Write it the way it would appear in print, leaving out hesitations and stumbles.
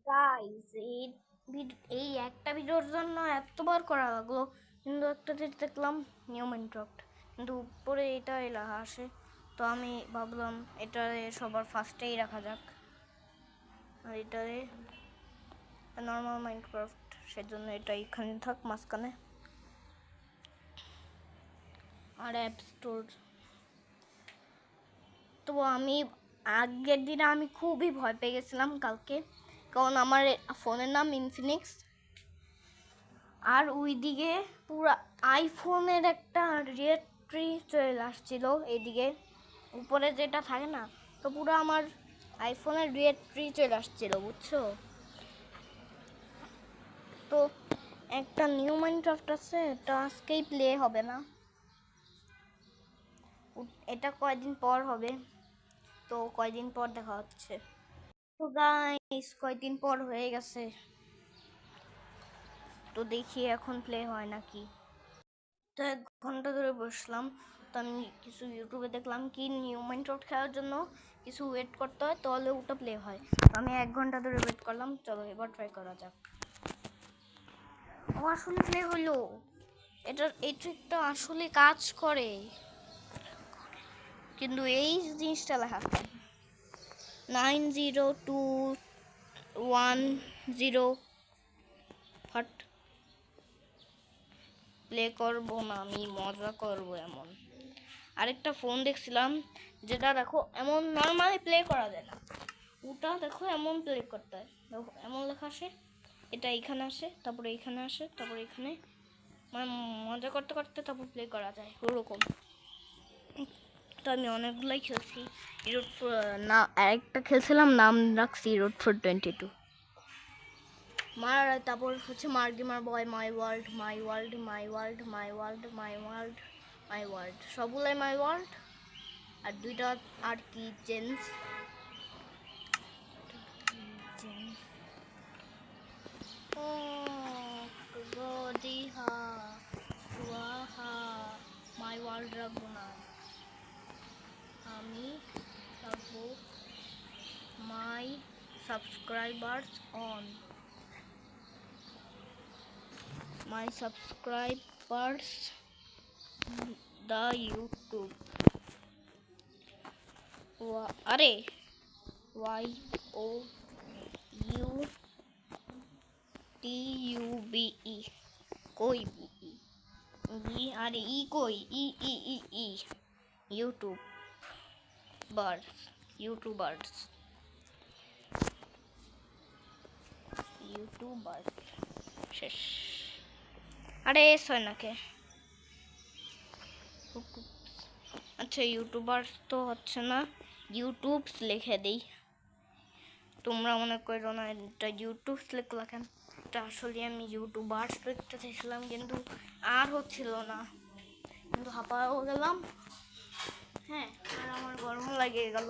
Guys এই একটা ভিডিওর জন্য এতবার করা লাগলো, কিন্তু একটা যে দেখলাম নিউ মাইনক্রাফট, কিন্তু উপরে এটাই লেখা আসে। তো আমি ভাবলাম এটারে সবার ফার্স্টেই রাখা যাক, আর এটারে নর্মাল মাইনক্রাফট, সেজন্য এটা এখানে থাক মাঝখানে। আর অ্যাপ স্টোর, তো আমি আগের দিনে আমি খুবই ভয় পেয়ে গেছিলাম কালকে, কারণ আমার ফোনের নাম ইনফিনিক্স, আর ওইদিকে পুরো আইফোনের একটা রেড ট্রি চলে আসছিল এইদিকে উপরে যেটা থাকে না, তো পুরো আমার আইফোনের রেড ট্রি চলে আসছিল, বুঝছো? তো একটা নিউ মাইনক্রাফট আছে, এটা আজকেই প্লে হবে না, এটা কয়দিন পর হবে। তো কয়দিন পর দেখা হচ্ছে। তো গাইস কয়দিন পর হয়ে গেছে, তো দেখি এখন প্লে হয় নাকি। তো 1 ঘন্টা ধরে বসলাম, তো আমি কিছু ইউটিউবে দেখলাম কি নিউ মাইনক্রাফট খেলার জন্য কিছু ওয়েট করতে হয়, তাহলে ওটা প্লে হয়। তো আমি 1 ঘন্টা ধরে ওয়েট করলাম, চলো এবার ট্রাই করা যাক। ও আসলে প্লে হলো, এই ট্রিকটা আসলে কাজ করে, কিন্তু এই জিনিসটা লেখা 90210 ফাট প্লে করবো না, আমি মজা করবো এমন। আরেকটা ফোন দেখছিলাম যেটা দেখো এমন নর্মালি প্লে করা যায় না, ওটা দেখো এমন প্লে করতে হয়, দেখো এমন লেখা আসে, এটা এখানে আসে, তারপরে এখানে আসে, তারপরে এখানে, মানে মজা করতে করতে তারপর প্লে করা যায় ওরকম। তো আমি অনেকগুলাই খেলছি, না আরেকটা খেলছিলাম, নাম রাখছি রোড ফর 22। তারপর হচ্ছে মার্গিমার boy, my world my world my world my world my world my world, সবগুলাই মাই ওয়ার্ল্ড। আর দুইটা আর কি জেন্স, মাই ওয়ার্ল্ড রাখবো না, আমি রাখবো মাই subscribers on, my subscribers the YouTube, আরে YOUTUBE, কই বি আরে ই কই ই ইউটিউবার্স শেষ। আরে হয় নাকি, আচ্ছা ইউটিউবার্স তো হচ্ছে না, ইউটিউবস লিখে দিই। তোমরা মনে করো না এটা ইউটিউবস লিখলা কেন, এটা আসলে আমি ইউটিউবার্স লিখতে চাইছিলাম, কিন্তু আর হচ্ছিল না, কিন্তু হাঁপাও গেলাম। হ্যাঁ, আর আমার গরম লাগে গেল।